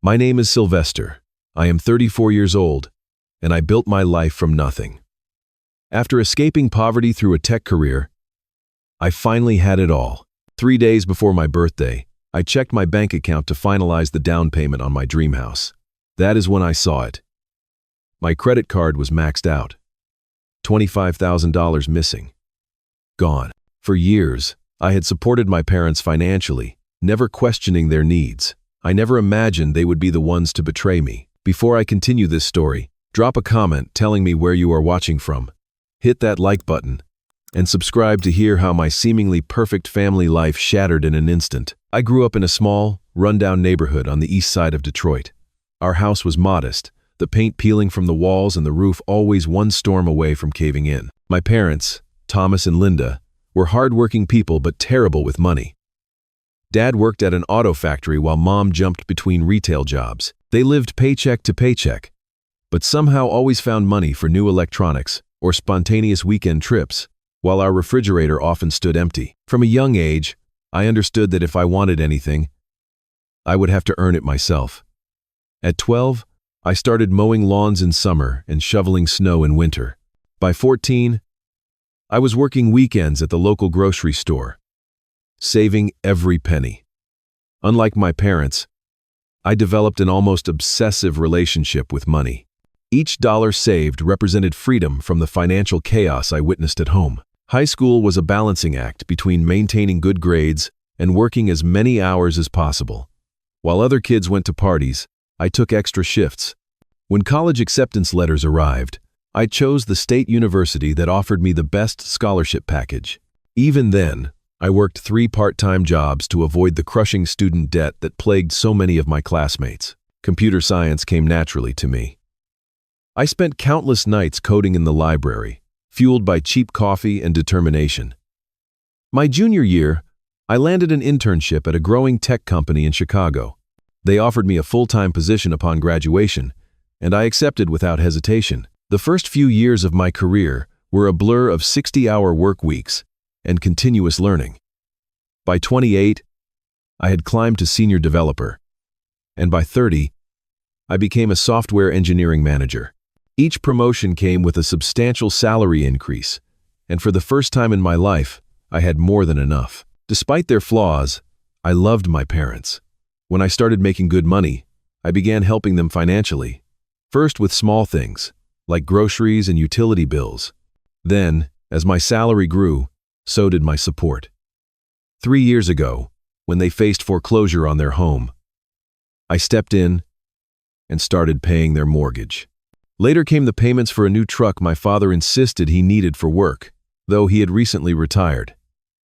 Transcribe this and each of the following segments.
My name is Sylvester. I am 34 years old, and I built my life from nothing. After escaping poverty through a tech career, I finally had it all. 3 days before my birthday, I checked my bank account to finalize the down payment on my dream house. That is when I saw it. My credit card was maxed out. $25,000 missing. Gone. For years, I had supported my parents financially, never questioning their needs. I never imagined they would be the ones to betray me. Before I continue this story, drop a comment telling me where you are watching from. Hit that like button and subscribe to hear how my seemingly perfect family life shattered in an instant. I grew up in a small, rundown neighborhood on the east side of Detroit. Our house was modest, the paint peeling from the walls and the roof always one storm away from caving in. My parents, Thomas and Linda, were hardworking people but terrible with money. Dad worked at an auto factory while Mom jumped between retail jobs. They lived paycheck to paycheck, but somehow always found money for new electronics or spontaneous weekend trips, while our refrigerator often stood empty. From a young age, I understood that if I wanted anything, I would have to earn it myself. At 12, I started mowing lawns in summer and shoveling snow in winter. By 14, I was working weekends at the local grocery store, saving every penny. Unlike my parents, I developed an almost obsessive relationship with money. Each dollar saved represented freedom from the financial chaos I witnessed at home. High school was a balancing act between maintaining good grades and working as many hours as possible. While other kids went to parties, I took extra shifts. When college acceptance letters arrived, I chose the state university that offered me the best scholarship package. Even then, I worked 3 part-time jobs to avoid the crushing student debt that plagued so many of my classmates. Computer science came naturally to me. I spent countless nights coding in the library, fueled by cheap coffee and determination. My junior year, I landed an internship at a growing tech company in Chicago. They offered me a full-time position upon graduation, and I accepted without hesitation. The first few years of my career were a blur of 60-hour work weeks and continuous learning. By 28, I had climbed to senior developer, and by 30, I became a software engineering manager. Each promotion came with a substantial salary increase, and for the first time in my life, I had more than enough. Despite their flaws, I loved my parents. When I started making good money, I began helping them financially, first with small things, like groceries and utility bills. Then, as my salary grew, so did my support. 3 years ago, when they faced foreclosure on their home, I stepped in and started paying their mortgage. Later came the payments for a new truck my father insisted he needed for work, though he had recently retired.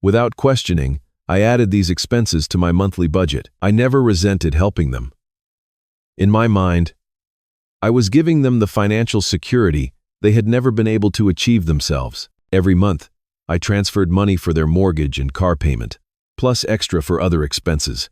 Without questioning, I added these expenses to my monthly budget. I never resented helping them. In my mind, I was giving them the financial security they had never been able to achieve themselves. Every month, I transferred money for their mortgage and car payment, plus extra for other expenses.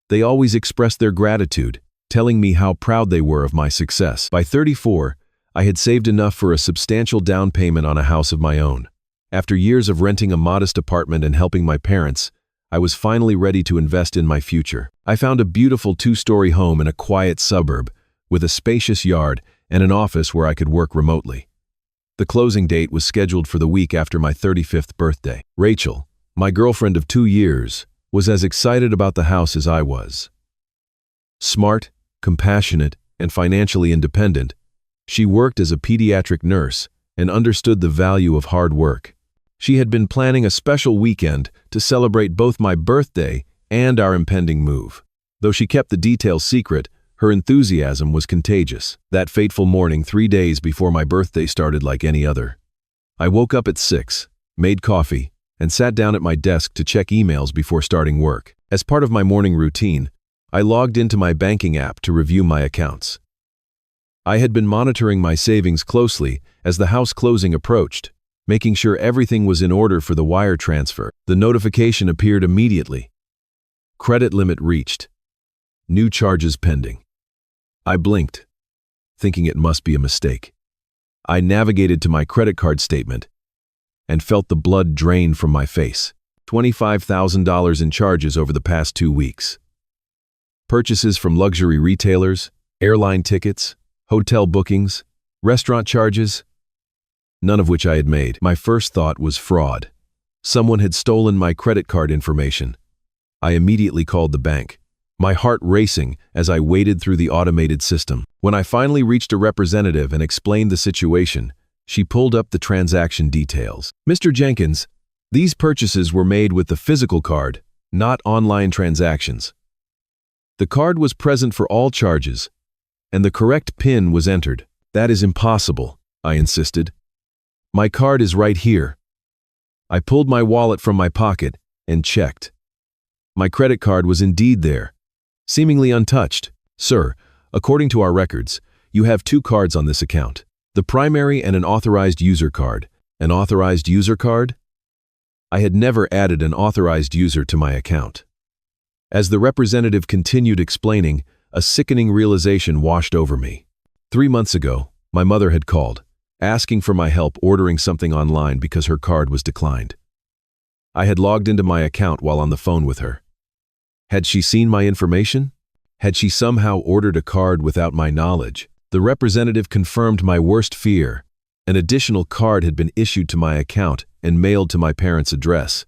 They always expressed their gratitude, telling me how proud they were of my success. By 34, I had saved enough for a substantial down payment on a house of my own. After years of renting a modest apartment and helping my parents, I was finally ready to invest in my future. I found a beautiful 2-story home in a quiet suburb, with a spacious yard and an office where I could work remotely. The closing date was scheduled for the week after my 35th birthday. Rachel, my girlfriend of 2 years, was as excited about the house as I was. Smart, compassionate, and financially independent, she worked as a pediatric nurse and understood the value of hard work. She had been planning a special weekend to celebrate both my birthday and our impending move. Though she kept the details secret, her enthusiasm was contagious. That fateful morning, 3 days before my birthday, started like any other. I woke up at 6, made coffee, and sat down at my desk to check emails before starting work. As part of my morning routine, I logged into my banking app to review my accounts. I had been monitoring my savings closely as the house closing approached, making sure everything was in order for the wire transfer. The notification appeared immediately. Credit limit reached. New charges pending. I blinked, thinking it must be a mistake. I navigated to my credit card statement and felt the blood drain from my face. $25,000 in charges over the past 2 weeks. Purchases from luxury retailers, airline tickets, hotel bookings, restaurant charges, none of which I had made. My first thought was fraud. Someone had stolen my credit card information. I immediately called the bank, my heart racing as I waded through the automated system. When I finally reached a representative and explained the situation, she pulled up the transaction details. "Mr. Jenkins, these purchases were made with the physical card, not online transactions. The card was present for all charges, and the correct PIN was entered." "That is impossible," I insisted. "My card is right here." I pulled my wallet from my pocket and checked. My credit card was indeed there, seemingly untouched. "Sir, according to our records, you have 2 cards on this account, the primary and an authorized user card." "An authorized user card?" I had never added an authorized user to my account. As the representative continued explaining, a sickening realization washed over me. 3 months ago, my mother had called, asking for my help ordering something online because her card was declined. I had logged into my account while on the phone with her. Had she seen my information? Had she somehow ordered a card without my knowledge? The representative confirmed my worst fear. An additional card had been issued to my account and mailed to my parents' address.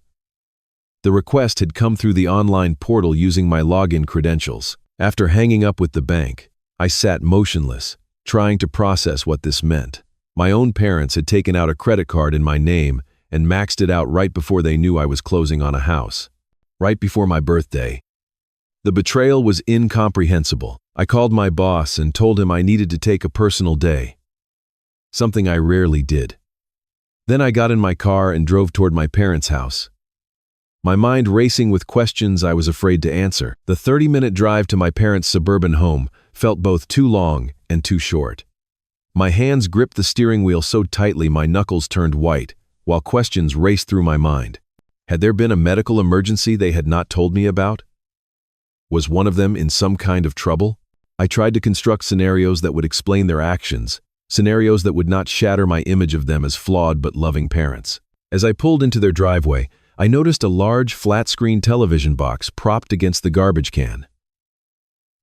The request had come through the online portal using my login credentials. After hanging up with the bank, I sat motionless, trying to process what this meant. My own parents had taken out a credit card in my name and maxed it out right before they knew I was closing on a house. Right before my birthday. The betrayal was incomprehensible. I called my boss and told him I needed to take a personal day, something I rarely did. Then I got in my car and drove toward my parents' house, my mind racing with questions I was afraid to answer. The 30-minute drive to my parents' suburban home felt both too long and too short. My hands gripped the steering wheel so tightly my knuckles turned white, while questions raced through my mind. Had there been a medical emergency they had not told me about? Was one of them in some kind of trouble? I tried to construct scenarios that would explain their actions, scenarios that would not shatter my image of them as flawed but loving parents. As I pulled into their driveway, I noticed a large flat-screen television box propped against the garbage can.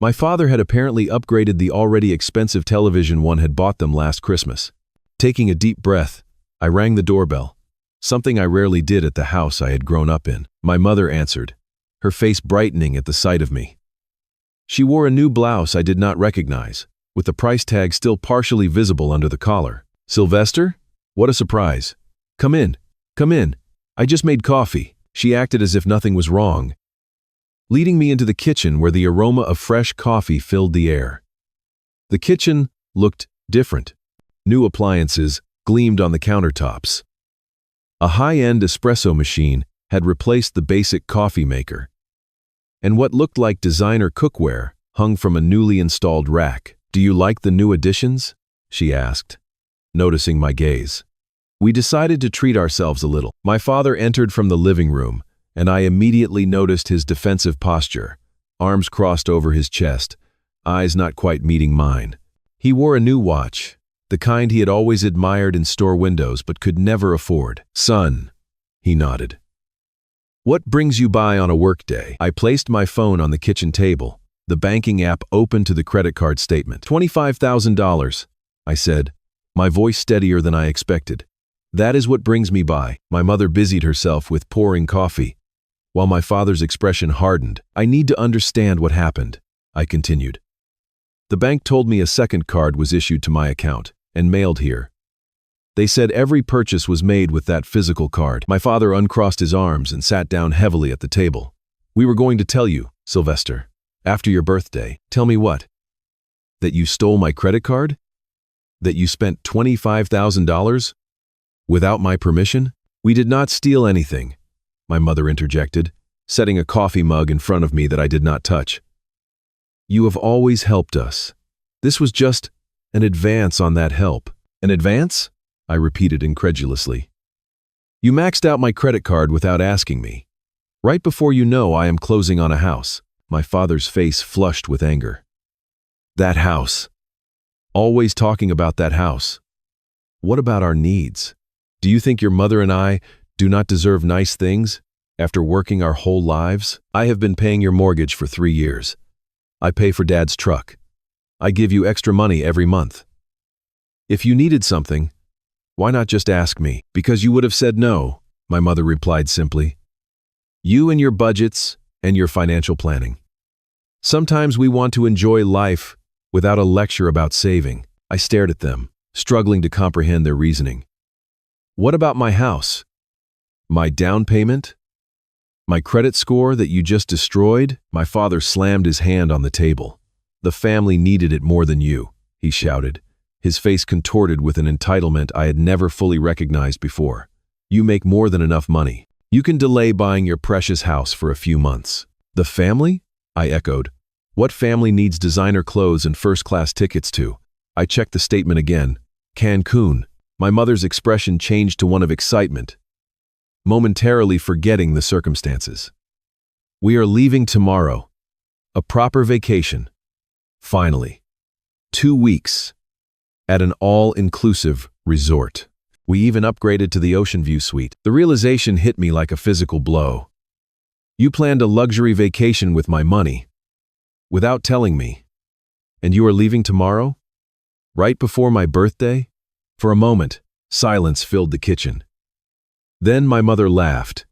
My father had apparently upgraded the already expensive television one had bought them last Christmas. Taking a deep breath, I rang the doorbell, something I rarely did at the house I had grown up in. My mother answered, her face brightening at the sight of me. She wore a new blouse I did not recognize, with the price tag still partially visible under the collar. "Sylvester? What a surprise. Come in, come in. I just made coffee." She acted as if nothing was wrong, leading me into the kitchen where the aroma of fresh coffee filled the air. The kitchen looked different. New appliances gleamed on the countertops. A high-end espresso machine had replaced the basic coffee maker, and what looked like designer cookware hung from a newly installed rack. "Do you like the new additions?" she asked, noticing my gaze. We decided to treat ourselves a little. My father entered from the living room, and I immediately noticed his defensive posture, arms crossed over his chest, eyes not quite meeting mine. He wore a new watch, the kind he had always admired in store windows but could never afford. "Son," he nodded. "What brings you by on a work day?" I placed my phone on the kitchen table, the banking app open to the credit card statement. $25,000, I said, my voice steadier than I expected. "That is what brings me by." My mother busied herself with pouring coffee, while my father's expression hardened. "I need to understand what happened," I continued. "The bank told me a second card was issued to my account and mailed here. They said every purchase was made with that physical card." My father uncrossed his arms and sat down heavily at the table. "We were going to tell you, Sylvester, after your birthday." "Tell me what?" "That you stole my credit card? That you spent $25,000? Without my permission?" "We did not steal anything," my mother interjected, setting a coffee mug in front of me that I did not touch. "You have always helped us. This was just an advance on that help." "An advance?" I repeated incredulously. "You maxed out my credit card without asking me, right before you know I am closing on a house." My father's face flushed with anger. "That house. Always talking about that house. What about our needs? Do you think your mother and I do not deserve nice things after working our whole lives? I have been paying your mortgage for 3 years. I pay for Dad's truck. I give you extra money every month. If you needed something, why not just ask me? Because you would have said no, my mother replied simply. You and your budgets and your financial planning. Sometimes we want to enjoy life without a lecture about saving. I stared at them, struggling to comprehend their reasoning. What about my house? My down payment? My credit score that you just destroyed? My father slammed his hand on the table. The family needed it more than you, he shouted, his face contorted with an entitlement I had never fully recognized before. You make more than enough money. You can delay buying your precious house for a few months. The family? I echoed. What family needs designer clothes and first-class tickets to? I checked the statement again. Cancun. My mother's expression changed to one of excitement, momentarily forgetting the circumstances. We are leaving tomorrow. A proper vacation. Finally. 2 weeks. At an all-inclusive resort. We even upgraded to the Ocean View suite. The realization hit me like a physical blow. You planned a luxury vacation with my money, without telling me. And you are leaving tomorrow? Right before my birthday? For a moment, silence filled the kitchen. Then my mother laughed,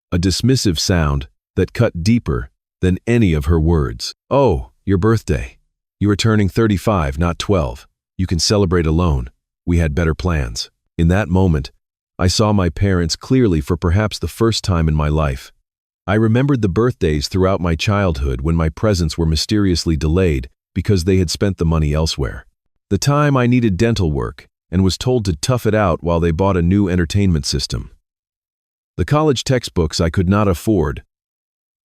a dismissive sound that cut deeper than any of her words. Oh, your birthday. You are turning 35, not 12. You can celebrate alone. We had better plans. In that moment, I saw my parents clearly for perhaps the first time in my life. I remembered the birthdays throughout my childhood when my presents were mysteriously delayed because they had spent the money elsewhere. The time I needed dental work and was told to tough it out while they bought a new entertainment system. The college textbooks I could not afford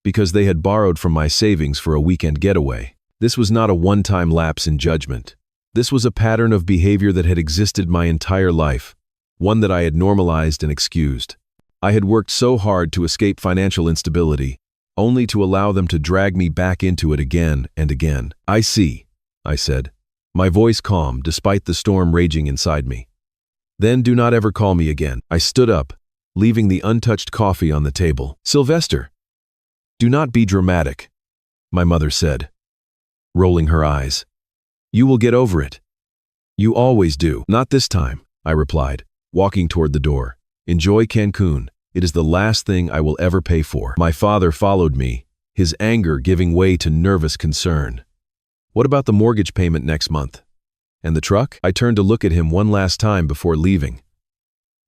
because they had borrowed from my savings for a weekend getaway. This was not a one-time lapse in judgment. This was a pattern of behavior that had existed my entire life, one that I had normalized and excused. I had worked so hard to escape financial instability, only to allow them to drag me back into it again and again. I see, I said, my voice calm despite the storm raging inside me. Then do not ever call me again. I stood up, leaving the untouched coffee on the table. Sylvester, do not be dramatic, my mother said, rolling her eyes. You will get over it. You always do. Not this time, I replied, walking toward the door. Enjoy Cancun. It is the last thing I will ever pay for. My father followed me, his anger giving way to nervous concern. What about the mortgage payment next month? And the truck? I turned to look at him one last time before leaving.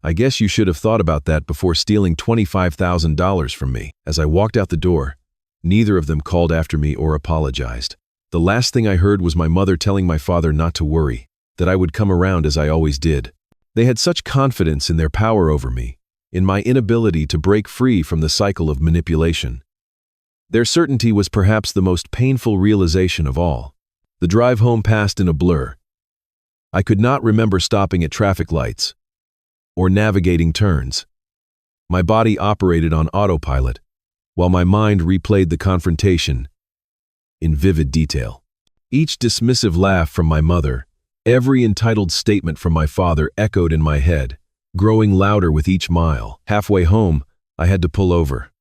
I guess you should have thought about that before stealing $25,000 from me. As I walked out the door, neither of them called after me or apologized. The last thing I heard was my mother telling my father not to worry, that I would come around as I always did. They had such confidence in their power over me, in my inability to break free from the cycle of manipulation. Their certainty was perhaps the most painful realization of all. The drive home passed in a blur. I could not remember stopping at traffic lights or navigating turns. My body operated on autopilot, while my mind replayed the confrontation in vivid detail. Each dismissive laugh from my mother, every entitled statement from my father echoed in my head, growing louder with each mile. Halfway home, I had to pull over.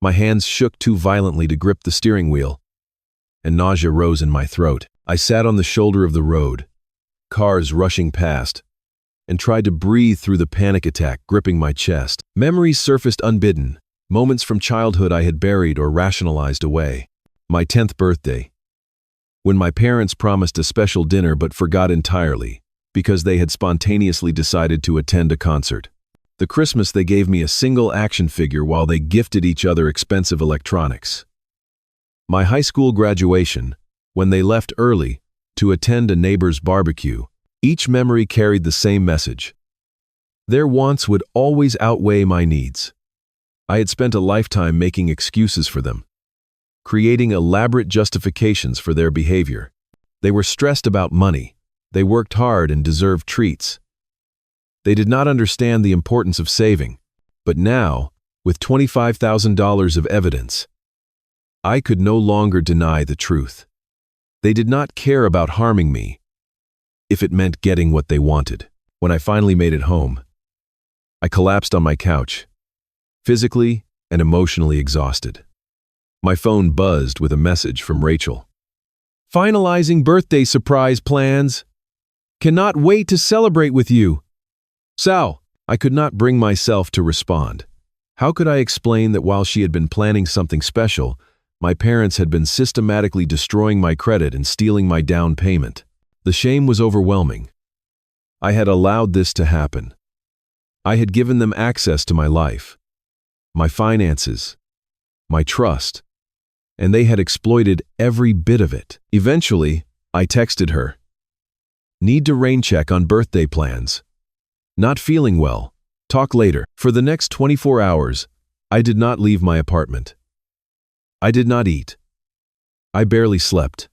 My hands shook too violently to grip the steering wheel, and nausea rose in my throat. I sat on the shoulder of the road, cars rushing past, and tried to breathe through the panic attack gripping my chest. Memories surfaced unbidden, moments from childhood I had buried or rationalized away. My 10th birthday, when my parents promised a special dinner but forgot entirely because they had spontaneously decided to attend a concert. The Christmas they gave me a single action figure while they gifted each other expensive electronics. My high school graduation, when they left early to attend a neighbor's barbecue, each memory carried the same message. Their wants would always outweigh my needs. I had spent a lifetime making excuses for them, creating elaborate justifications for their behavior. They were stressed about money. They worked hard and deserved treats. They did not understand the importance of saving. But now, with $25,000 of evidence, I could no longer deny the truth. They did not care about harming me if it meant getting what they wanted. When I finally made it home, I collapsed on my couch, physically and emotionally exhausted. My phone buzzed with a message from Rachel. Finalizing birthday surprise plans. Cannot wait to celebrate with you. Sal, I could not bring myself to respond. How could I explain that while she had been planning something special, my parents had been systematically destroying my credit and stealing my down payment? The shame was overwhelming. I had allowed this to happen. I had given them access to my life, my finances, my trust, and they had exploited every bit of it. Eventually, I texted her. Need to rain check on birthday plans. Not feeling well. Talk later. For the next 24 hours, I did not leave my apartment. I did not eat. I barely slept.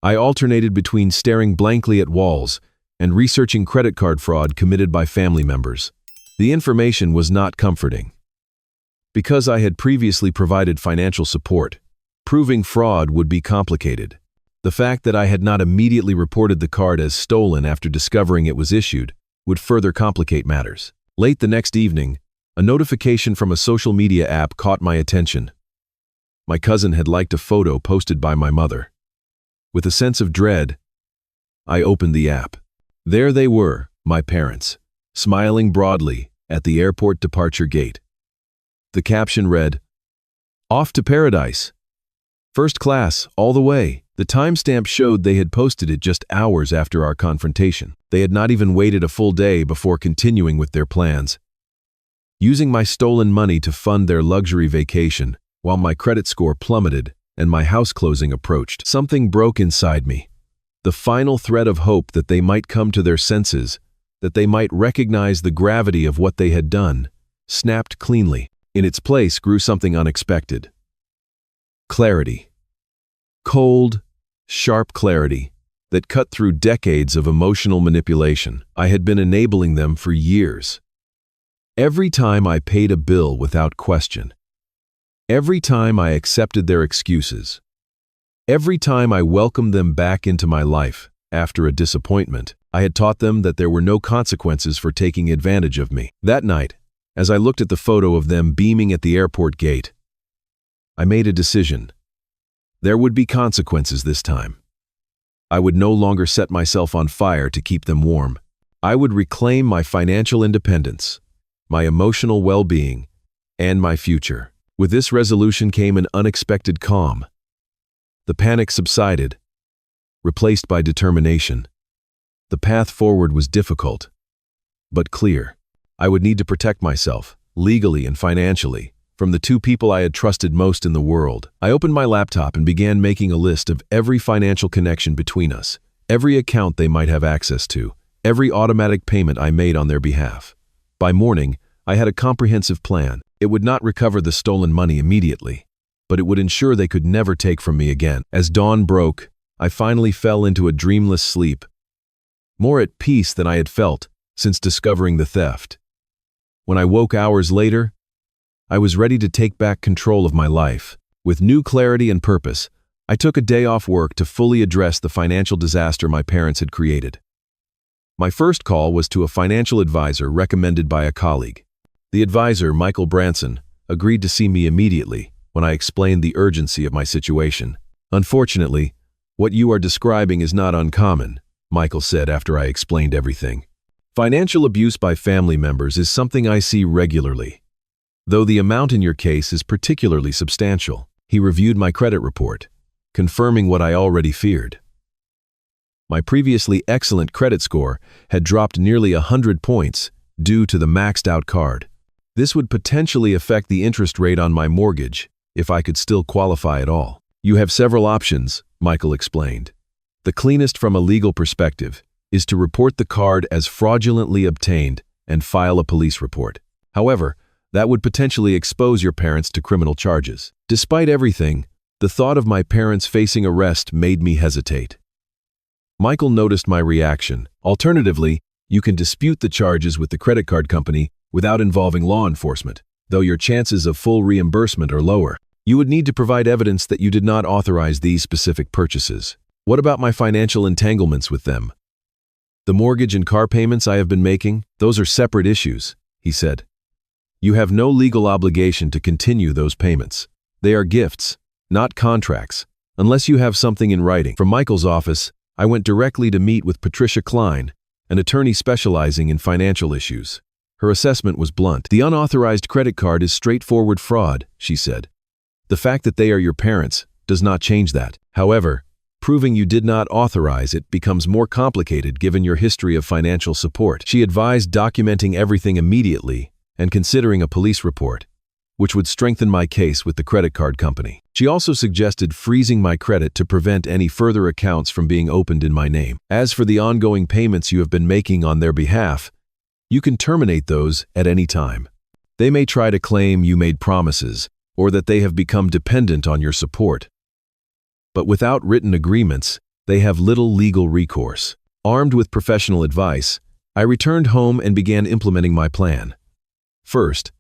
I alternated between staring blankly at walls and researching credit card fraud committed by family members. The information was not comforting. Because I had previously provided financial support, proving fraud would be complicated. The fact that I had not immediately reported the card as stolen after discovering it was issued would further complicate matters. Late the next evening, a notification from a social media app caught my attention. My cousin had liked a photo posted by my mother. With a sense of dread, I opened the app. There they were, my parents, smiling broadly at the airport departure gate. The caption read, "Off to paradise. First class, all the way." The timestamp showed they had posted it just hours after our confrontation. They had not even waited a full day before continuing with their plans. Using my stolen money to fund their luxury vacation, while my credit score plummeted and my house closing approached, something broke inside me. The final thread of hope that they might come to their senses, that they might recognize the gravity of what they had done, snapped cleanly. In its place grew something unexpected. Clarity. Cold, sharp clarity that cut through decades of emotional manipulation. I had been enabling them for years. Every time I paid a bill without question. Every time I accepted their excuses. Every time I welcomed them back into my life after a disappointment, I had taught them that there were no consequences for taking advantage of me. That night, as I looked at the photo of them beaming at the airport gate, I made a decision. There would be consequences this time. I would no longer set myself on fire to keep them warm. I would reclaim my financial independence, my emotional well-being, and my future. With this resolution came an unexpected calm. The panic subsided, replaced by determination. The path forward was difficult, but clear. I would need to protect myself, legally and financially, from the two people I had trusted most in the world. I opened my laptop and began making a list of every financial connection between us, every account they might have access to, every automatic payment I made on their behalf. By morning, I had a comprehensive plan. It would not recover the stolen money immediately, but it would ensure they could never take from me again. As dawn broke, I finally fell into a dreamless sleep, more at peace than I had felt since discovering the theft. When I woke hours later, I was ready to take back control of my life. With new clarity and purpose, I took a day off work to fully address the financial disaster my parents had created. My first call was to a financial advisor recommended by a colleague. The advisor, Michael Branson, agreed to see me immediately when I explained the urgency of my situation. "Unfortunately, what you are describing is not uncommon," Michael said after I explained everything. "Financial abuse by family members is something I see regularly, though the amount in your case is particularly substantial." He reviewed my credit report, confirming what I already feared. My previously excellent credit score had dropped nearly 100 points due to the maxed-out card. This would potentially affect the interest rate on my mortgage if I could still qualify at all. "You have several options," Michael explained. "The cleanest from a legal perspective is to report the card as fraudulently obtained and file a police report. However, that would potentially expose your parents to criminal charges." Despite everything, the thought of my parents facing arrest made me hesitate. Michael noticed my reaction. "Alternatively, you can dispute the charges with the credit card company without involving law enforcement, though your chances of full reimbursement are lower. You would need to provide evidence that you did not authorize these specific purchases." "What about my financial entanglements with them? The mortgage and car payments I have been making, those are separate issues," he said. "You have no legal obligation to continue those payments. They are gifts, not contracts, unless you have something in writing. From Michael's office, I went directly to meet with Patricia Klein, an attorney specializing in financial issues. Her assessment was blunt. The unauthorized credit card is straightforward fraud, she said. The fact that they are your parents does not change that. However, proving you did not authorize it becomes more complicated given your history of financial support. She advised documenting everything immediately and considering a police report, which would strengthen my case with the credit card company. She also suggested freezing my credit to prevent any further accounts from being opened in my name. As for the ongoing payments you have been making on their behalf, you can terminate those at any time. They may try to claim you made promises or that they have become dependent on your support. But without written agreements, they have little legal recourse. Armed with professional advice, I returned home and began implementing my plan. First,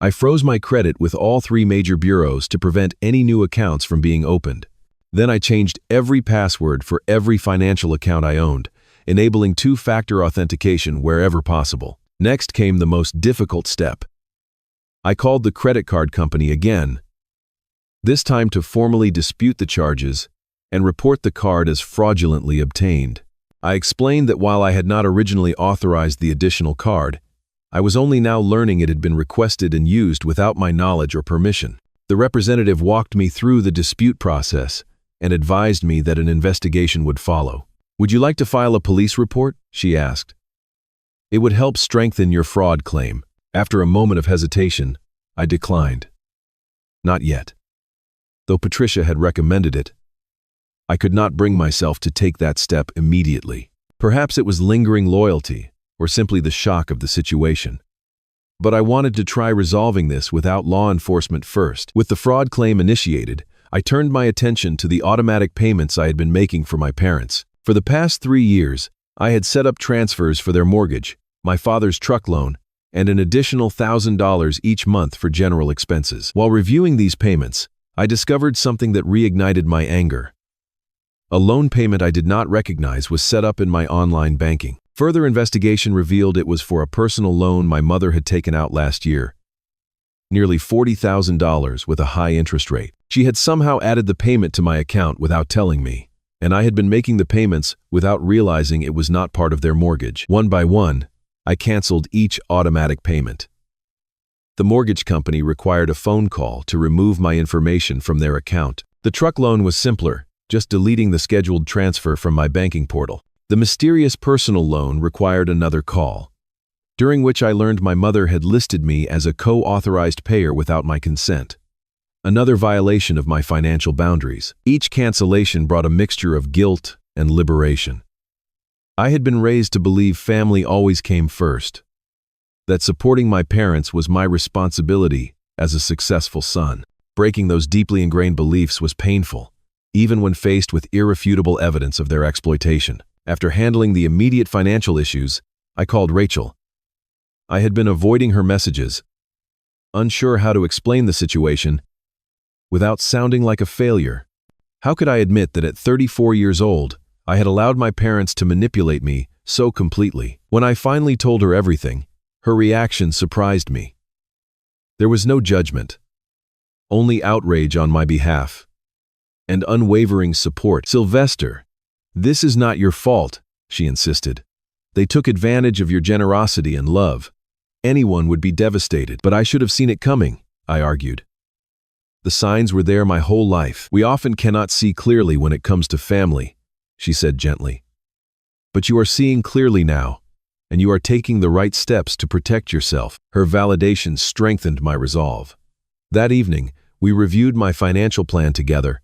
I froze my credit with all 3 major bureaus to prevent any new accounts from being opened. Then I changed every password for every financial account I owned, enabling 2-factor authentication wherever possible. Next came the most difficult step. I called the credit card company again, this time to formally dispute the charges and report the card as fraudulently obtained. I explained that while I had not originally authorized the additional card, I was only now learning it had been requested and used without my knowledge or permission. The representative walked me through the dispute process and advised me that an investigation would follow. "Would you like to file a police report?" she asked. "It would help strengthen your fraud claim." After a moment of hesitation, I declined. Not yet. Though Patricia had recommended it, I could not bring myself to take that step immediately. Perhaps it was lingering loyalty, or simply the shock of the situation. But I wanted to try resolving this without law enforcement first. With the fraud claim initiated, I turned my attention to the automatic payments I had been making for my parents. For the past 3 years, I had set up transfers for their mortgage, my father's truck loan, and an additional $1,000 each month for general expenses. While reviewing these payments, I discovered something that reignited my anger. A loan payment I did not recognize was set up in my online banking. Further investigation revealed it was for a personal loan my mother had taken out last year, nearly $40,000 with a high interest rate. She had somehow added the payment to my account without telling me, and I had been making the payments without realizing it was not part of their mortgage. One by one, I canceled each automatic payment. The mortgage company required a phone call to remove my information from their account. The truck loan was simpler, just deleting the scheduled transfer from my banking portal. The mysterious personal loan required another call, during which I learned my mother had listed me as a co-authorized payer without my consent. Another violation of my financial boundaries. Each cancellation brought a mixture of guilt and liberation. I had been raised to believe family always came first, that supporting my parents was my responsibility as a successful son. Breaking those deeply ingrained beliefs was painful, even when faced with irrefutable evidence of their exploitation. After handling the immediate financial issues, I called Rachel. I had been avoiding her messages, unsure how to explain the situation without sounding like a failure. How could I admit that at 34 years old, I had allowed my parents to manipulate me so completely? When I finally told her everything, her reaction surprised me. There was no judgment, only outrage on my behalf, and unwavering support. "Sylvester, this is not your fault," she insisted. "They took advantage of your generosity and love. Anyone would be devastated." "But I should have seen it coming," I argued. "The signs were there my whole life." "We often cannot see clearly when it comes to family," she said gently. "But you are seeing clearly now, and you are taking the right steps to protect yourself." Her validation strengthened my resolve. That evening, we reviewed my financial plan together,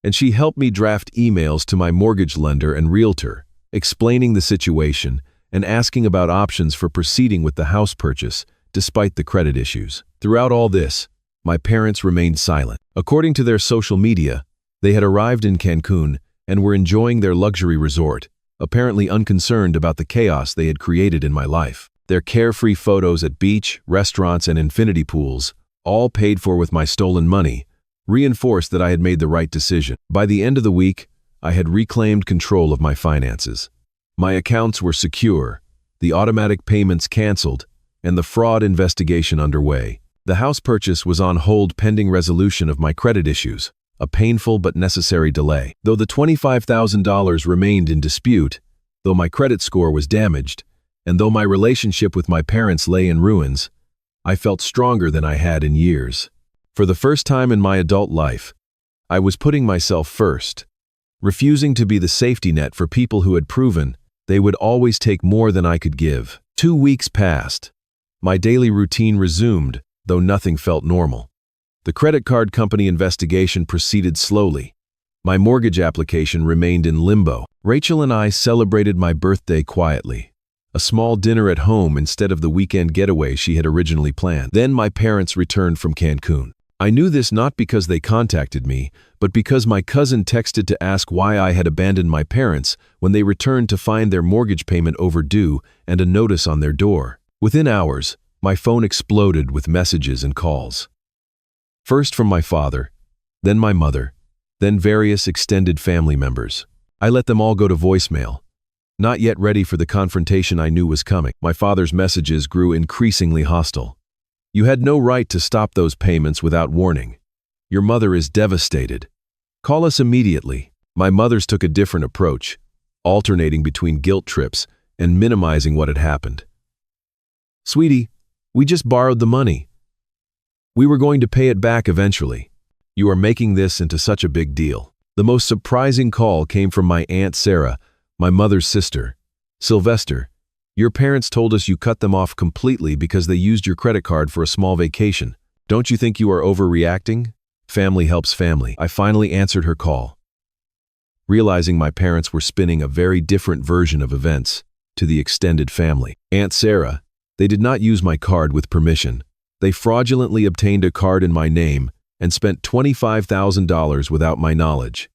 and she helped me draft emails to my mortgage lender and realtor, explaining the situation and asking about options for proceeding with the house purchase, despite the credit issues. Throughout all this, my parents remained silent. According to their social media, they had arrived in Cancun and were enjoying their luxury resort, apparently unconcerned about the chaos they had created in my life. Their carefree photos at beach, restaurants, and infinity pools, all paid for with my stolen money, reinforced that I had made the right decision. By the end of the week, I had reclaimed control of my finances. My accounts were secure, the automatic payments canceled, and the fraud investigation underway. The house purchase was on hold pending resolution of my credit issues, a painful but necessary delay. Though the $25,000 remained in dispute, though my credit score was damaged, and though my relationship with my parents lay in ruins, I felt stronger than I had in years. For the first time in my adult life, I was putting myself first, refusing to be the safety net for people who had proven they would always take more than I could give. 2 weeks passed. My daily routine resumed, though nothing felt normal. The credit card company investigation proceeded slowly. My mortgage application remained in limbo. Rachel and I celebrated my birthday quietly. A small dinner at home instead of the weekend getaway she had originally planned. Then my parents returned from Cancun. I knew this not because they contacted me, but because my cousin texted to ask why I had abandoned my parents when they returned to find their mortgage payment overdue and a notice on their door. Within hours, my phone exploded with messages and calls. First from my father, then my mother, then various extended family members. I let them all go to voicemail. Not yet ready for the confrontation I knew was coming. My father's messages grew increasingly hostile. You had no right to stop those payments without warning. Your mother is devastated. Call us immediately. My mother's took a different approach, alternating between guilt trips and minimizing what had happened. Sweetie, we just borrowed the money. We were going to pay it back eventually. You are making this into such a big deal. The most surprising call came from my Aunt Sarah, my mother's sister. Sylvester, your parents told us you cut them off completely because they used your credit card for a small vacation. Don't you think you are overreacting? Family helps family. I finally answered her call, realizing my parents were spinning a very different version of events to the extended family. Aunt Sarah, they did not use my card with permission. They fraudulently obtained a card in my name and spent $25,000 without my knowledge.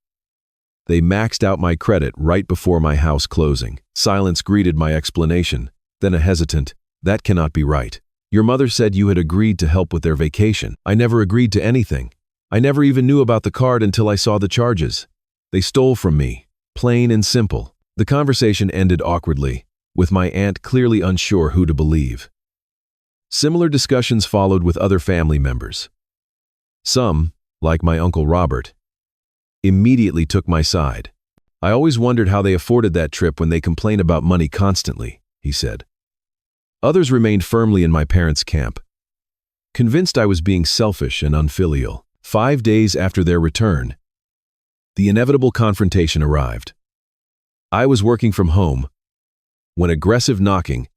They maxed out my credit right before my house closing. Silence greeted my explanation, then a hesitant, "That cannot be right. Your mother said you had agreed to help with their vacation." I never agreed to anything. I never even knew about the card until I saw the charges. They stole from me, plain and simple. The conversation ended awkwardly, with my aunt clearly unsure who to believe. Similar discussions followed with other family members. Some, like my Uncle Robert, immediately took my side. "I always wondered how they afforded that trip when they complain about money constantly," he said. Others remained firmly in my parents' camp, convinced I was being selfish and unfilial. 5 days after their return, the inevitable confrontation arrived. I was working from home when aggressive knocking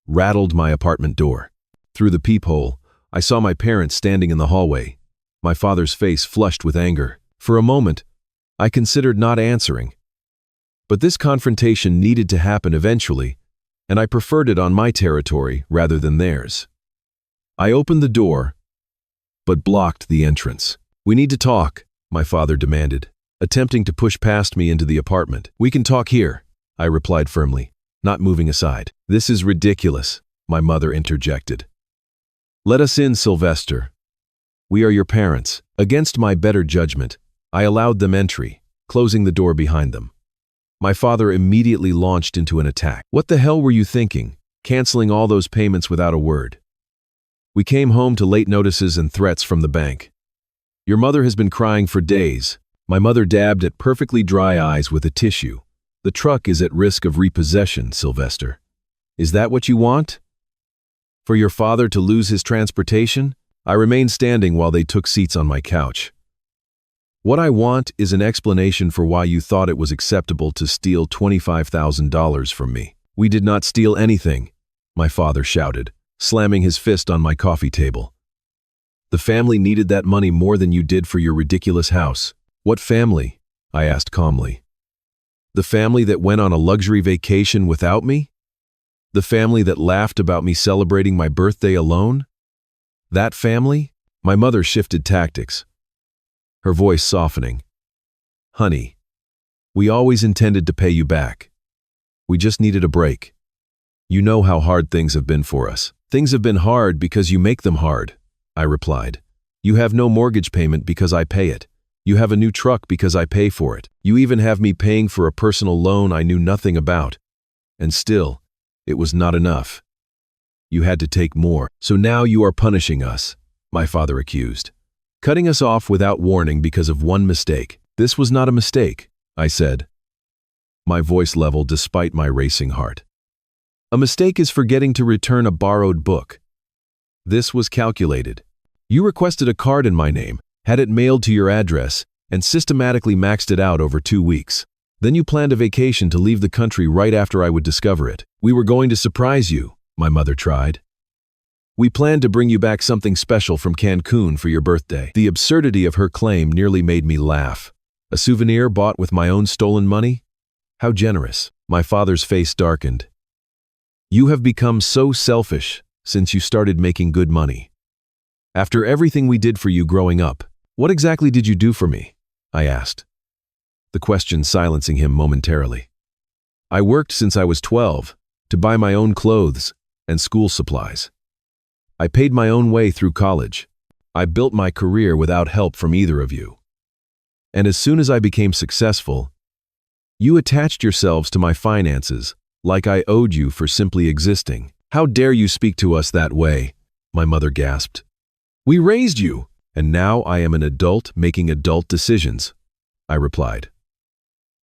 rattled my apartment door. Through the peephole, I saw my parents standing in the hallway, my father's face flushed with anger. For a moment, I considered not answering. But this confrontation needed to happen eventually, and I preferred it on my territory rather than theirs. I opened the door, but blocked the entrance. "We need to talk," my father demanded, attempting to push past me into the apartment. "We can talk here," I replied firmly, not moving aside. "This is ridiculous," my mother interjected. "Let us in, Sylvester. We are your parents." Against my better judgment, I allowed them entry, closing the door behind them. My father immediately launched into an attack. "What the hell were you thinking, canceling all those payments without a word? We came home to late notices and threats from the bank. Your mother has been crying for days." My mother dabbed at perfectly dry eyes with a tissue. "The truck is at risk of repossession, Sylvester. Is that what you want? For your father to lose his transportation?" I remained standing while they took seats on my couch. "What I want is an explanation for why you thought it was acceptable to steal $25,000 from me." "We did not steal anything," my father shouted, slamming his fist on my coffee table. "The family needed that money more than you did for your ridiculous house." "What family?" I asked calmly. "The family that went on a luxury vacation without me? The family that laughed about me celebrating my birthday alone? That family?" My mother shifted tactics, her voice softening. "Honey, we always intended to pay you back. We just needed a break. You know how hard things have been for us." "Things have been hard because you make them hard," I replied. "You have no mortgage payment because I pay it. You have a new truck because I pay for it. You even have me paying for a personal loan I knew nothing about. And still, it was not enough. You had to take more. So now you are punishing us," my father accused. Cutting us off without warning because of one mistake. This was not a mistake, I said, my voice level despite my racing heart. A mistake is forgetting to return a borrowed book. This was calculated. You requested a card in my name, had it mailed to your address, and systematically maxed it out over 2 weeks. Then you planned a vacation to leave the country right after I would discover it. We were going to surprise you, my mother tried. We planned to bring you back something special from Cancun for your birthday. The absurdity of her claim nearly made me laugh. A souvenir bought with my own stolen money? How generous. My father's face darkened. You have become so selfish since you started making good money. After everything we did for you growing up, what exactly did you do for me? I asked, the question silencing him momentarily. I worked since I was 12 to buy my own clothes and school supplies. I paid my own way through college. I built my career without help from either of you. And as soon as I became successful, you attached yourselves to my finances like I owed you for simply existing. How dare you speak to us that way? My mother gasped. We raised you, and now I am an adult making adult decisions, I replied.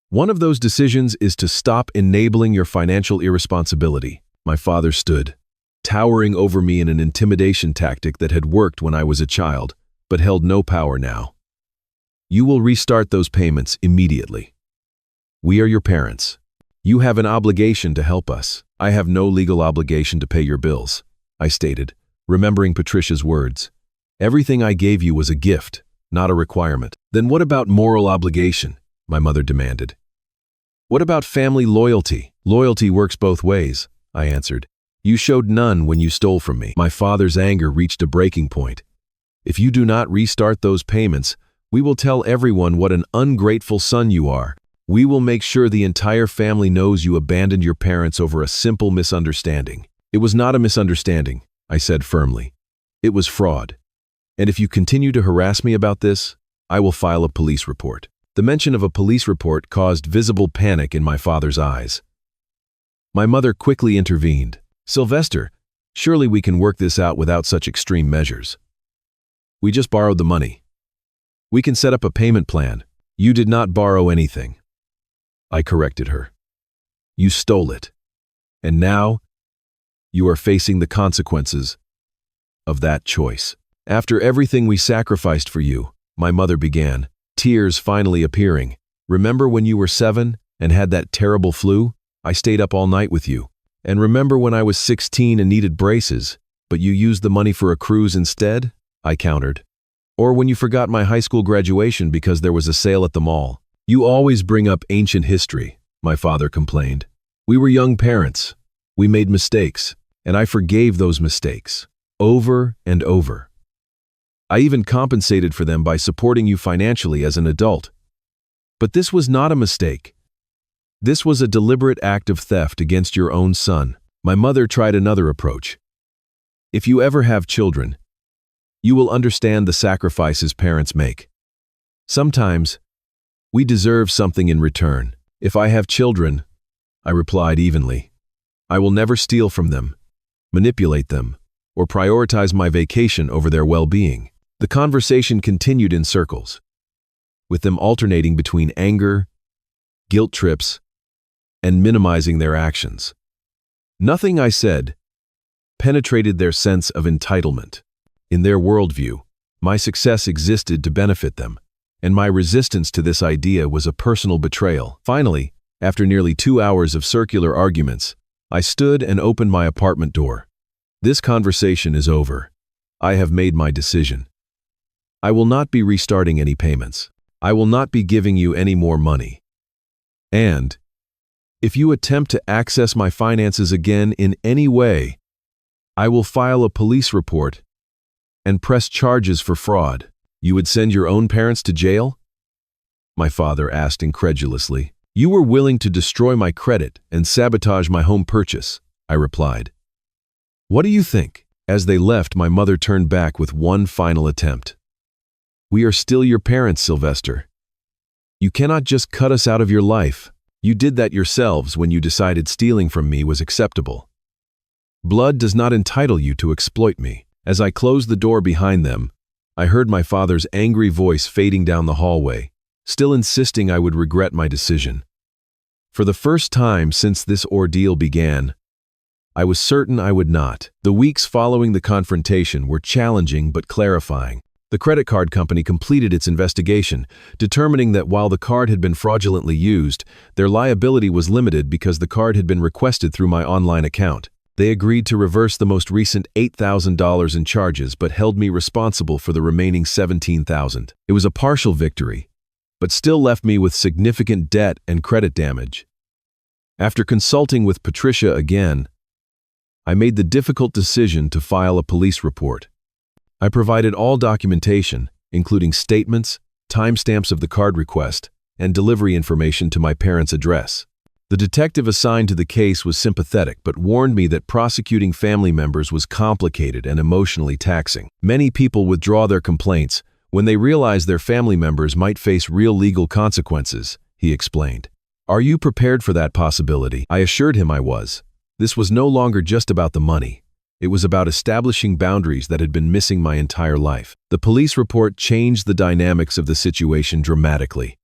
One of those decisions is to stop enabling your financial irresponsibility. My father stood, towering over me in an intimidation tactic that had worked when I was a child, but held no power now. You will restart those payments immediately. We are your parents. You have an obligation to help us. I have no legal obligation to pay your bills, I stated, remembering Patricia's words. Everything I gave you was a gift, not a requirement. Then what about moral obligation? My mother demanded. What about family loyalty? Loyalty works both ways, I answered. You showed none when you stole from me. My father's anger reached a breaking point. If you do not restart those payments, we will tell everyone what an ungrateful son you are. We will make sure the entire family knows you abandoned your parents over a simple misunderstanding. It was not a misunderstanding, I said firmly. It was fraud. And if you continue to harass me about this, I will file a police report. The mention of a police report caused visible panic in my father's eyes. My mother quickly intervened. Sylvester, surely we can work this out without such extreme measures. We just borrowed the money. We can set up a payment plan. You did not borrow anything. I corrected her. You stole it. And now, you are facing the consequences of that choice. After everything we sacrificed for you, my mother began, tears finally appearing. Remember when you were 7 and had that terrible flu? I stayed up all night with you. And remember when I was 16 and needed braces, but you used the money for a cruise instead? I countered. Or when you forgot my high school graduation because there was a sale at the mall. You always bring up ancient history, my father complained. We were young parents. We made mistakes, and I forgave those mistakes, over and over. I even compensated for them by supporting you financially as an adult. But this was not a mistake. This was a deliberate act of theft against your own son. My mother tried another approach. If you ever have children, you will understand the sacrifices parents make. Sometimes, we deserve something in return. If I have children, I replied evenly, I will never steal from them, manipulate them, or prioritize my vacation over their well-being. The conversation continued in circles, with them alternating between anger, guilt trips, and minimizing their actions. Nothing I said penetrated their sense of entitlement. In their worldview, my success existed to benefit them, and my resistance to this idea was a personal betrayal. Finally, after nearly 2 hours of circular arguments, I stood and opened my apartment door. This conversation is over. I have made my decision. I will not be restarting any payments. I will not be giving you any more money. And if you attempt to access my finances again in any way, I will file a police report and press charges for fraud. You would send your own parents to jail? My father asked incredulously. You were willing to destroy my credit and sabotage my home purchase, I replied. What do you think? As they left, my mother turned back with one final attempt. We are still your parents, Sylvester. You cannot just cut us out of your life. You did that yourselves when you decided stealing from me was acceptable. Blood does not entitle you to exploit me. As I closed the door behind them, I heard my father's angry voice fading down the hallway, still insisting I would regret my decision. For the first time since this ordeal began, I was certain I would not. The weeks following the confrontation were challenging but clarifying. The credit card company completed its investigation, determining that while the card had been fraudulently used, their liability was limited because the card had been requested through my online account. They agreed to reverse the most recent $8,000 in charges but held me responsible for the remaining $17,000. It was a partial victory, but still left me with significant debt and credit damage. After consulting with Patricia again, I made the difficult decision to file a police report. I provided all documentation, including statements, timestamps of the card request, and delivery information to my parents' address. The detective assigned to the case was sympathetic but warned me that prosecuting family members was complicated and emotionally taxing. Many people withdraw their complaints when they realize their family members might face real legal consequences, he explained. Are you prepared for that possibility? I assured him I was. This was no longer just about the money. It was about establishing boundaries that had been missing my entire life. The police report changed the dynamics of the situation dramatically.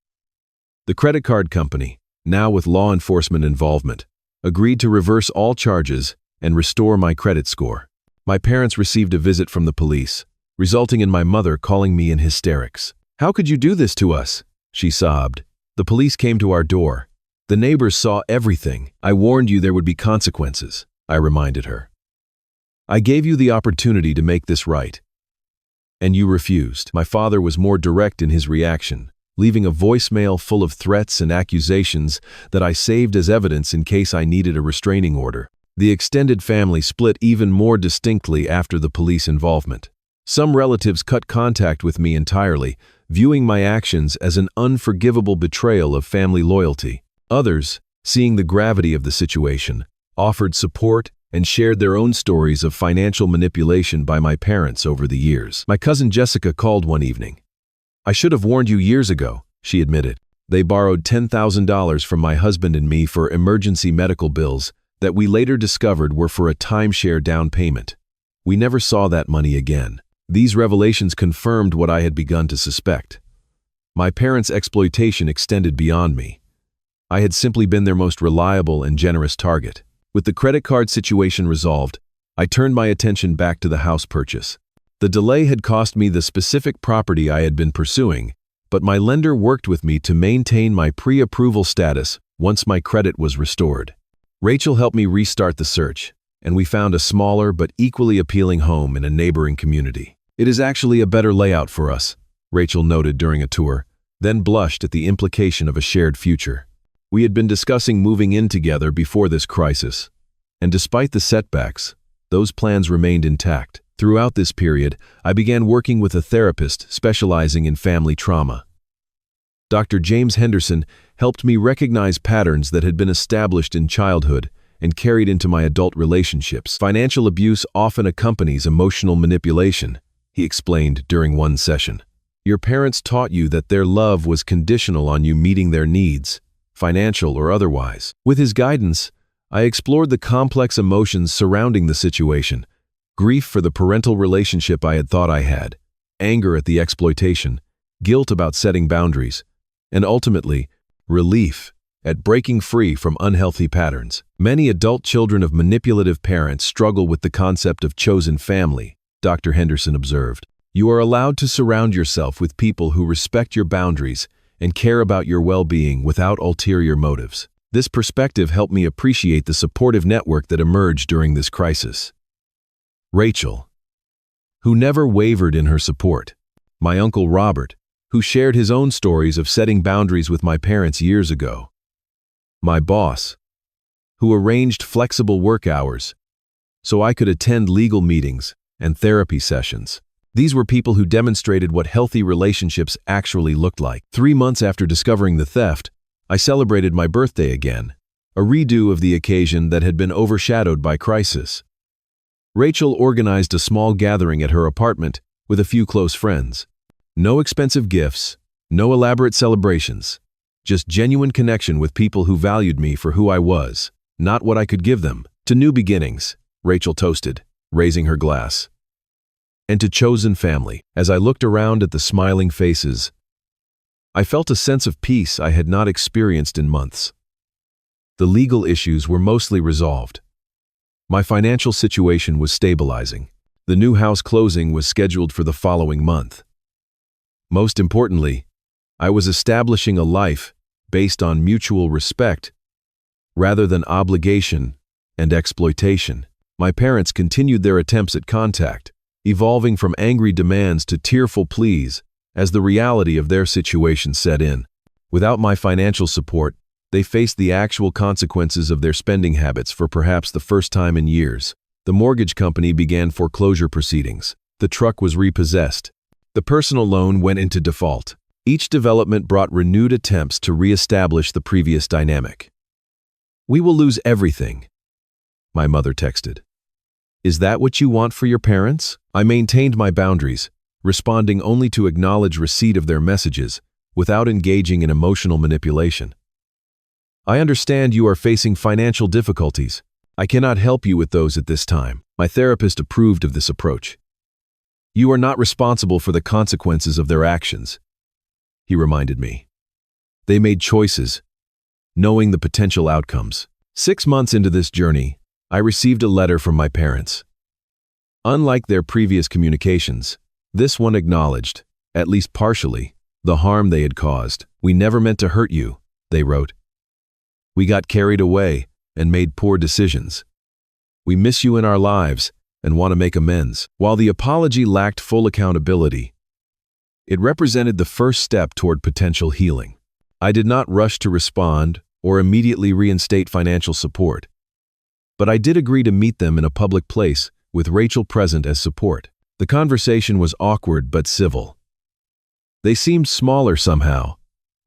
The credit card company, now with law enforcement involvement, agreed to reverse all charges and restore my credit score. My parents received a visit from the police, resulting in my mother calling me in hysterics. "How could you do this to us?" she sobbed. "The police came to our door. The neighbors saw everything. I warned you there would be consequences," I reminded her. "I gave you the opportunity to make this right, and you refused." My father was more direct in his reaction, leaving a voicemail full of threats and accusations that I saved as evidence in case I needed a restraining order. The extended family split even more distinctly after the police involvement. Some relatives cut contact with me entirely, viewing my actions as an unforgivable betrayal of family loyalty. Others, seeing the gravity of the situation, offered support and shared their own stories of financial manipulation by my parents over the years. My cousin Jessica called one evening. "I should have warned you years ago," she admitted. "They borrowed $10,000 from my husband and me for emergency medical bills that we later discovered were for a timeshare down payment. We never saw that money again." These revelations confirmed what I had begun to suspect. My parents' exploitation extended beyond me. I had simply been their most reliable and generous target. With the credit card situation resolved, I turned my attention back to the house purchase. The delay had cost me the specific property I had been pursuing, but my lender worked with me to maintain my pre-approval status once my credit was restored. Rachel helped me restart the search, and we found a smaller but equally appealing home in a neighboring community. "It is actually a better layout for us," Rachel noted during a tour, then blushed at the implication of a shared future. We had been discussing moving in together before this crisis, and despite the setbacks, those plans remained intact. Throughout this period, I began working with a therapist specializing in family trauma. Dr. James Henderson helped me recognize patterns that had been established in childhood and carried into my adult relationships. "Financial abuse often accompanies emotional manipulation," he explained during one session. "Your parents taught you that their love was conditional on you meeting their needs, financial or otherwise." With his guidance, I explored the complex emotions surrounding the situation: grief for the parental relationship I had thought I had, anger at the exploitation, guilt about setting boundaries, and ultimately, relief at breaking free from unhealthy patterns. Many adult children of manipulative parents struggle with the concept of chosen family, Dr. Henderson observed. "You are allowed to surround yourself with people who respect your boundaries and care about your well-being without ulterior motives." This perspective helped me appreciate the supportive network that emerged during this crisis. Rachel, who never wavered in her support. My uncle Robert, who shared his own stories of setting boundaries with my parents years ago. My boss, who arranged flexible work hours so I could attend legal meetings and therapy sessions. These were people who demonstrated what healthy relationships actually looked like. 3 months after discovering the theft, I celebrated my birthday again, a redo of the occasion that had been overshadowed by crisis. Rachel organized a small gathering at her apartment with a few close friends. No expensive gifts, no elaborate celebrations, just genuine connection with people who valued me for who I was, not what I could give them. "To new beginnings," Rachel toasted, raising her glass. and to chosen family. As I looked around at the smiling faces, I felt a sense of peace I had not experienced in months. The legal issues were mostly resolved. My financial situation was stabilizing. The new house closing was scheduled for the following month. Most importantly, I was establishing a life based on mutual respect rather than obligation and exploitation. My parents continued their attempts at contact, evolving from angry demands to tearful pleas as the reality of their situation set in. Without my financial support, they faced the actual consequences of their spending habits for perhaps the first time in years. The mortgage company began foreclosure proceedings. The truck was repossessed. The personal loan went into default. Each development brought renewed attempts to re-establish the previous dynamic. "We will lose everything," my mother texted. "Is that what you want for your parents?" I maintained my boundaries, responding only to acknowledge receipt of their messages without engaging in emotional manipulation. "I understand you are facing financial difficulties. I cannot help you with those at this time." My therapist approved of this approach. "You are not responsible for the consequences of their actions," he reminded me. "They made choices, knowing the potential outcomes." 6 months into this journey, I received a letter from my parents. Unlike their previous communications, this one acknowledged, at least partially, the harm they had caused. "We never meant to hurt you," they wrote. "We got carried away and made poor decisions. We miss you in our lives and want to make amends." While the apology lacked full accountability, it represented the first step toward potential healing. I did not rush to respond or immediately reinstate financial support, but I did agree to meet them in a public place with Rachel present as support. The conversation was awkward but civil. They seemed smaller somehow,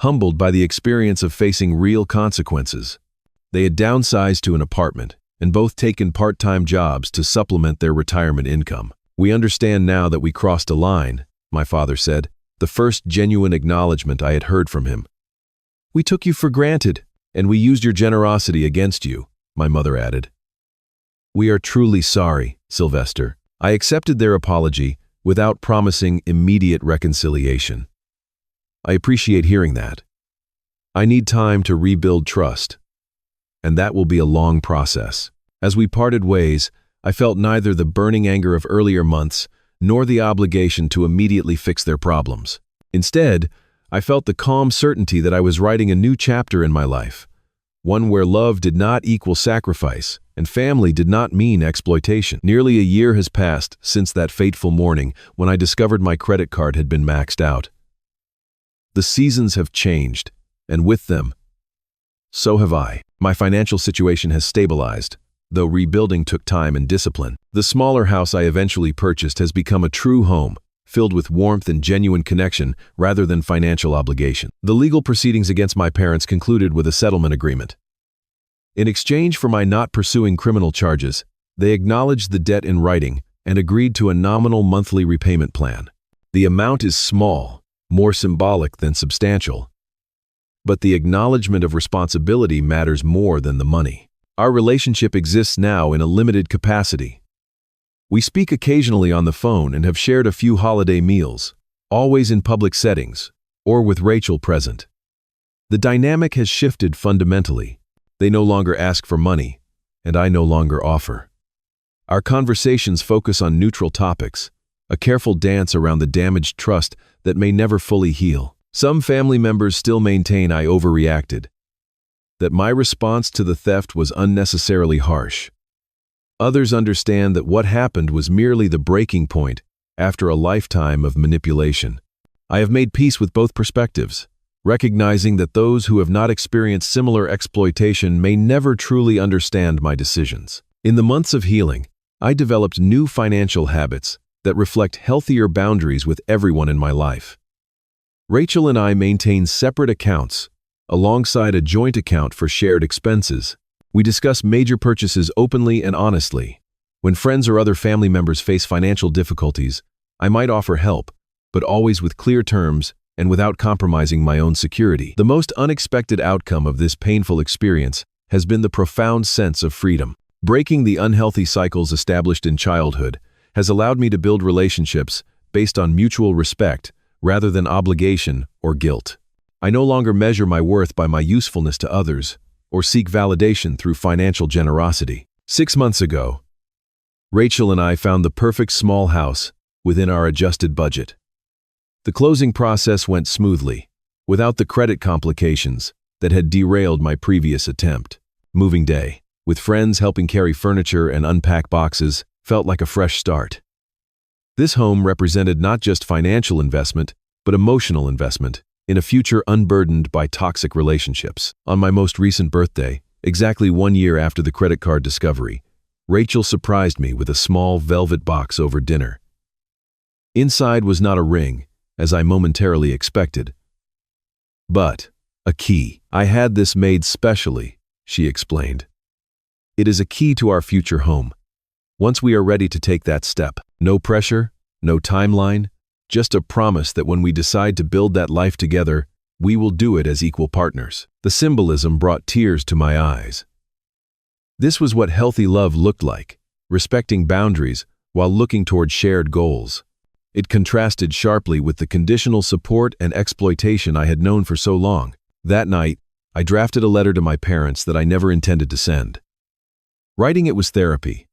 humbled by the experience of facing real consequences. They had downsized to an apartment and both taken part-time jobs to supplement their retirement income. "We understand now that we crossed a line," my father said, the first genuine acknowledgement I had heard from him. "We took you for granted, and we used your generosity against you," my mother added. "We are truly sorry, Sylvester." I accepted their apology without promising immediate reconciliation. "I appreciate hearing that. I need time to rebuild trust, and that will be a long process." As we parted ways, I felt neither the burning anger of earlier months nor the obligation to immediately fix their problems. Instead, I felt the calm certainty that I was writing a new chapter in my life, one where love did not equal sacrifice and family did not mean exploitation. Nearly a year has passed since that fateful morning when I discovered my credit card had been maxed out. The seasons have changed, and with them, so have I. My financial situation has stabilized, though rebuilding took time and discipline. The smaller house I eventually purchased has become a true home, filled with warmth and genuine connection rather than financial obligation. The legal proceedings against my parents concluded with a settlement agreement. In exchange for my not pursuing criminal charges, they acknowledged the debt in writing and agreed to a nominal monthly repayment plan. The amount is small, more symbolic than substantial, but the acknowledgement of responsibility matters more than the money. Our relationship exists now in a limited capacity. We speak occasionally on the phone and have shared a few holiday meals, always in public settings, or with Rachel present. The dynamic has shifted fundamentally. They no longer ask for money, and I no longer offer. Our conversations focus on neutral topics, a careful dance around the damaged trust that may never fully heal. Some family members still maintain I overreacted, that my response to the theft was unnecessarily harsh. Others understand that what happened was merely the breaking point after a lifetime of manipulation. I have made peace with both perspectives, recognizing that those who have not experienced similar exploitation may never truly understand my decisions. In the months of healing, I developed new financial habits that reflect healthier boundaries with everyone in my life. Rachel and I maintain separate accounts, alongside a joint account for shared expenses. We discuss major purchases openly and honestly. When friends or other family members face financial difficulties, I might offer help, but always with clear terms and without compromising my own security. The most unexpected outcome of this painful experience has been the profound sense of freedom. Breaking the unhealthy cycles established in childhood has allowed me to build relationships based on mutual respect rather than obligation or guilt. I no longer measure my worth by my usefulness to others or seek validation through financial generosity. 6 months ago, Rachel and I found the perfect small house within our adjusted budget. The closing process went smoothly, without the credit complications that had derailed my previous attempt. Moving day, with friends helping carry furniture and unpack boxes, felt like a fresh start. This home represented not just financial investment, but emotional investment in a future unburdened by toxic relationships. On my most recent birthday, exactly 1 year after the credit card discovery, Rachel surprised me with a small velvet box over dinner. Inside was not a ring, as I momentarily expected, but a key. "I had this made specially," she explained. "It is a key to our future home. Once we are ready to take that step, no pressure, no timeline, just a promise that when we decide to build that life together, we will do it as equal partners." The symbolism brought tears to my eyes. This was what healthy love looked like, respecting boundaries while looking toward shared goals. It contrasted sharply with the conditional support and exploitation I had known for so long. That night, I drafted a letter to my parents that I never intended to send. Writing it was therapy,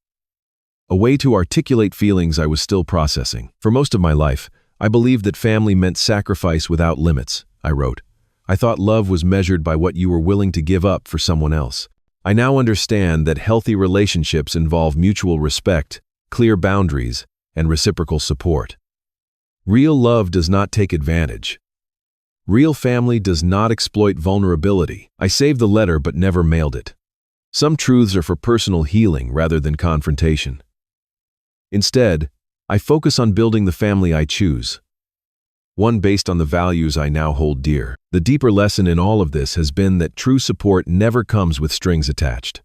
a way to articulate feelings I was still processing. "For most of my life, I believed that family meant sacrifice without limits," I wrote. "I thought love was measured by what you were willing to give up for someone else. I now understand that healthy relationships involve mutual respect, clear boundaries, and reciprocal support. Real love does not take advantage. Real family does not exploit vulnerability." I saved the letter but never mailed it. Some truths are for personal healing rather than confrontation. Instead, I focus on building the family I choose, one based on the values I now hold dear. The deeper lesson in all of this has been that true support never comes with strings attached.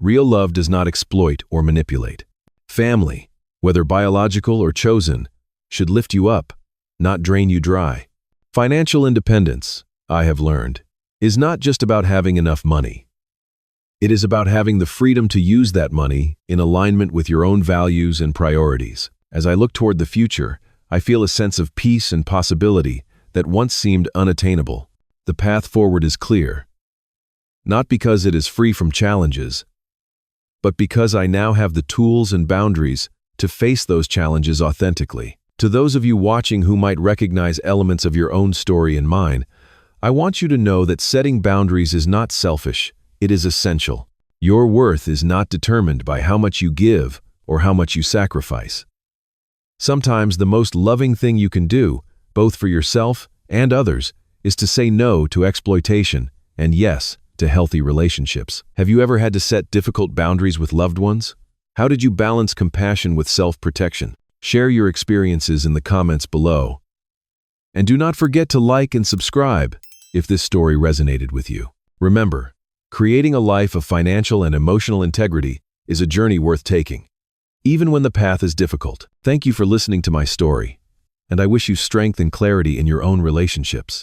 Real love does not exploit or manipulate. Family, whether biological or chosen, should lift you up, not drain you dry. Financial independence, I have learned, is not just about having enough money. It is about having the freedom to use that money in alignment with your own values and priorities. As I look toward the future, I feel a sense of peace and possibility that once seemed unattainable. The path forward is clear, not because it is free from challenges, but because I now have the tools and boundaries to face those challenges authentically. To those of you watching who might recognize elements of your own story in mine, I want you to know that setting boundaries is not selfish, it is essential. Your worth is not determined by how much you give or how much you sacrifice. Sometimes the most loving thing you can do, both for yourself and others, is to say no to exploitation and yes to healthy relationships. Have you ever had to set difficult boundaries with loved ones? How did you balance compassion with self-protection? Share your experiences in the comments below. And do not forget to like and subscribe if this story resonated with you. Remember, creating a life of financial and emotional integrity is a journey worth taking, even when the path is difficult. Thank you for listening to my story, and I wish you strength and clarity in your own relationships.